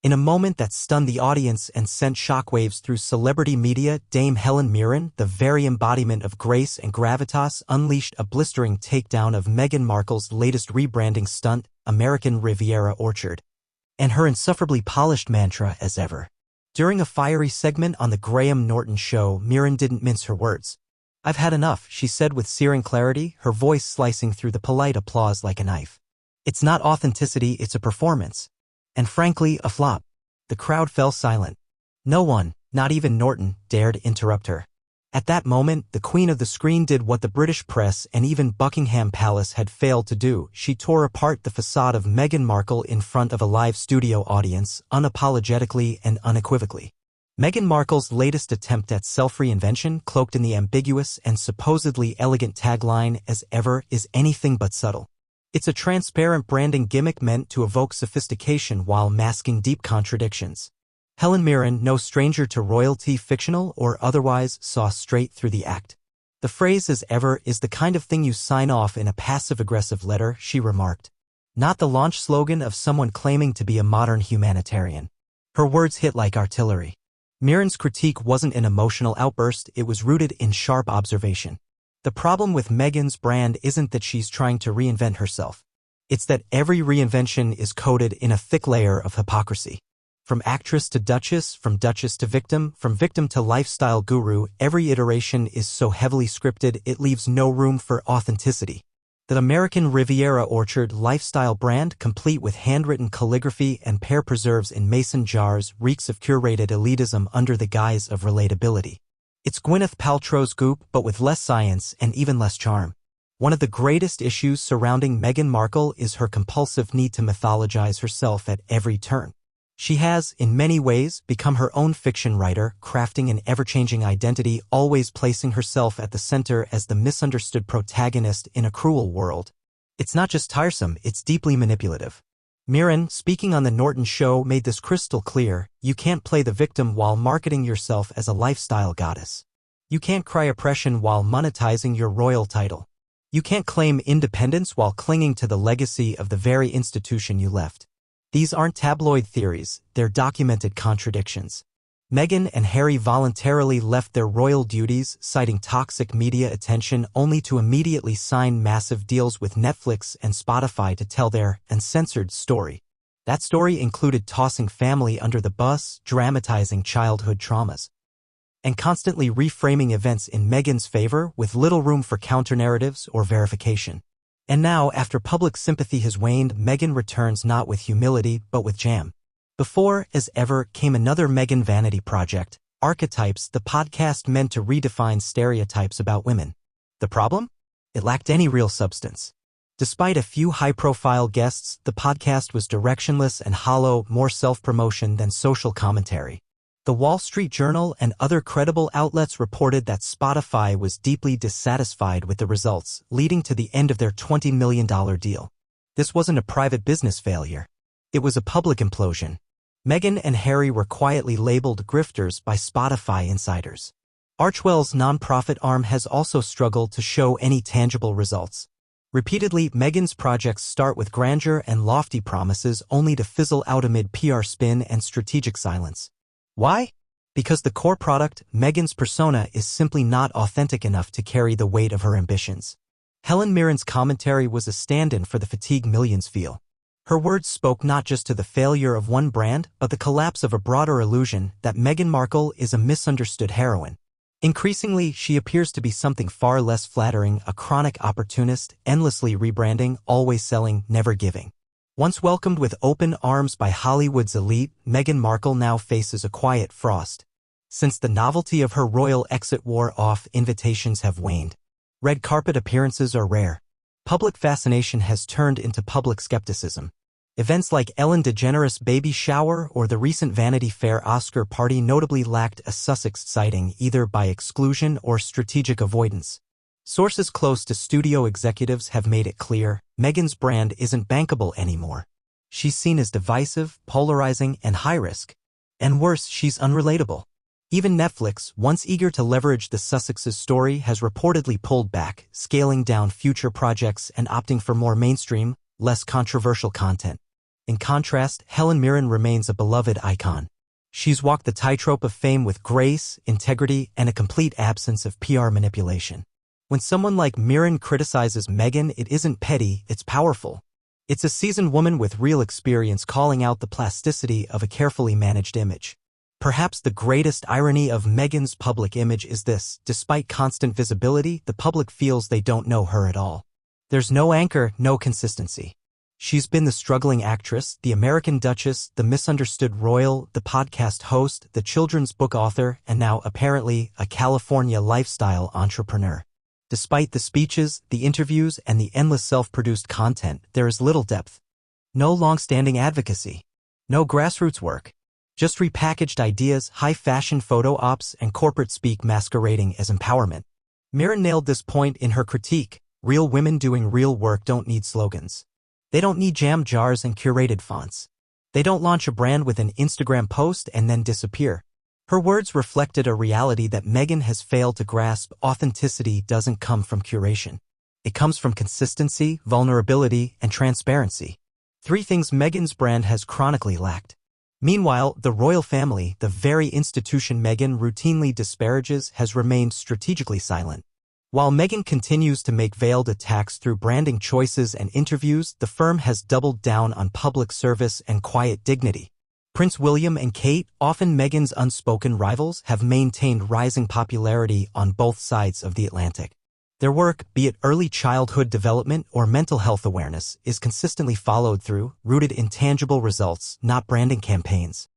In a moment that stunned the audience and sent shockwaves through celebrity media, Dame Helen Mirren, the very embodiment of grace and gravitas, unleashed a blistering takedown of Meghan Markle's latest rebranding stunt, American Riviera Orchard, and her insufferably polished mantra as ever. During a fiery segment on the Graham Norton Show, Mirren didn't mince her words. "I've had enough," she said with searing clarity, her voice slicing through the polite applause like a knife. "It's not authenticity, it's a performance. And frankly, a flop." The crowd fell silent. No one, not even Norton, dared interrupt her. At that moment, the Queen of the Screen did what the British press and even Buckingham Palace had failed to do. She tore apart the façade of Meghan Markle in front of a live studio audience, unapologetically and unequivocally. Meghan Markle's latest attempt at self-reinvention, cloaked in the ambiguous and supposedly elegant tagline "as ever," is anything but subtle. It's a transparent branding gimmick meant to evoke sophistication while masking deep contradictions. Helen Mirren, no stranger to royalty, fictional or otherwise, saw straight through the act. "The phrase 'as ever' is the kind of thing you sign off in a passive-aggressive letter," she remarked. Not the launch slogan of someone claiming to be a modern humanitarian. Her words hit like artillery. Mirren's critique wasn't an emotional outburst, it was rooted in sharp observation. The problem with Meghan's brand isn't that she's trying to reinvent herself. It's that every reinvention is coated in a thick layer of hypocrisy. From actress to duchess, from duchess to victim, from victim to lifestyle guru, every iteration is so heavily scripted it leaves no room for authenticity. The American Riviera Orchard lifestyle brand, complete with handwritten calligraphy and pear preserves in mason jars, reeks of curated elitism under the guise of relatability. It's Gwyneth Paltrow's Goop, but with less science and even less charm. One of the greatest issues surrounding Meghan Markle is her compulsive need to mythologize herself at every turn. She has, in many ways, become her own fiction writer, crafting an ever-changing identity, always placing herself at the center as the misunderstood protagonist in a cruel world. It's not just tiresome, it's deeply manipulative. Mirren, speaking on the Norton Show, made this crystal clear: you can't play the victim while marketing yourself as a lifestyle goddess. You can't cry oppression while monetizing your royal title. You can't claim independence while clinging to the legacy of the very institution you left. These aren't tabloid theories, they're documented contradictions. Meghan and Harry voluntarily left their royal duties, citing toxic media attention, only to immediately sign massive deals with Netflix and Spotify to tell their uncensored story. That story included tossing family under the bus, dramatizing childhood traumas, and constantly reframing events in Meghan's favor with little room for counter-narratives or verification. And now, after public sympathy has waned, Meghan returns not with humility, but with jam. Before, as ever, came another Meghan vanity project, Archetypes, the podcast meant to redefine stereotypes about women. The problem? It lacked any real substance. Despite a few high-profile guests, the podcast was directionless and hollow, more self-promotion than social commentary. The Wall Street Journal and other credible outlets reported that Spotify was deeply dissatisfied with the results, leading to the end of their $20 million deal. This wasn't a private business failure. It was a public implosion. Meghan and Harry were quietly labeled grifters by Spotify insiders. Archewell's nonprofit arm has also struggled to show any tangible results. Repeatedly, Meghan's projects start with grandeur and lofty promises only to fizzle out amid PR spin and strategic silence. Why? Because the core product, Meghan's persona, is simply not authentic enough to carry the weight of her ambitions. Helen Mirren's commentary was a stand-in for the fatigue millions feel. Her words spoke not just to the failure of one brand, but the collapse of a broader illusion that Meghan Markle is a misunderstood heroine. Increasingly, she appears to be something far less flattering, a chronic opportunist, endlessly rebranding, always selling, never giving. Once welcomed with open arms by Hollywood's elite, Meghan Markle now faces a quiet frost. Since the novelty of her royal exit wore off, invitations have waned. Red carpet appearances are rare. Public fascination has turned into public skepticism. Events like Ellen DeGeneres' baby shower or the recent Vanity Fair Oscar party notably lacked a Sussex sighting, either by exclusion or strategic avoidance. Sources close to studio executives have made it clear, Meghan's brand isn't bankable anymore. She's seen as divisive, polarizing, and high-risk. And worse, she's unrelatable. Even Netflix, once eager to leverage the Sussexes' story, has reportedly pulled back, scaling down future projects and opting for more mainstream, less controversial content. In contrast, Helen Mirren remains a beloved icon. She's walked the tightrope of fame with grace, integrity, and a complete absence of PR manipulation. When someone like Mirren criticizes Meghan, it isn't petty, it's powerful. It's a seasoned woman with real experience calling out the plasticity of a carefully managed image. Perhaps the greatest irony of Meghan's public image is this: despite constant visibility, the public feels they don't know her at all. There's no anchor, no consistency. She's been the struggling actress, the American Duchess, the misunderstood royal, the podcast host, the children's book author, and now, apparently, a California lifestyle entrepreneur. Despite the speeches, the interviews, and the endless self-produced content, there is little depth. No long-standing advocacy. No grassroots work. Just repackaged ideas, high-fashion photo ops, and corporate speak masquerading as empowerment. Mirren nailed this point in her critique. Real women doing real work don't need slogans. They don't need jam jars and curated fonts. They don't launch a brand with an Instagram post and then disappear. Her words reflected a reality that Meghan has failed to grasp. Authenticity doesn't come from curation. It comes from consistency, vulnerability, and transparency. 3 things Meghan's brand has chronically lacked. Meanwhile, the royal family, the very institution Meghan routinely disparages, has remained strategically silent. While Meghan continues to make veiled attacks through branding choices and interviews, the firm has doubled down on public service and quiet dignity. Prince William and Kate, often Meghan's unspoken rivals, have maintained rising popularity on both sides of the Atlantic. Their work, be it early childhood development or mental health awareness, is consistently followed through, rooted in tangible results, not branding campaigns.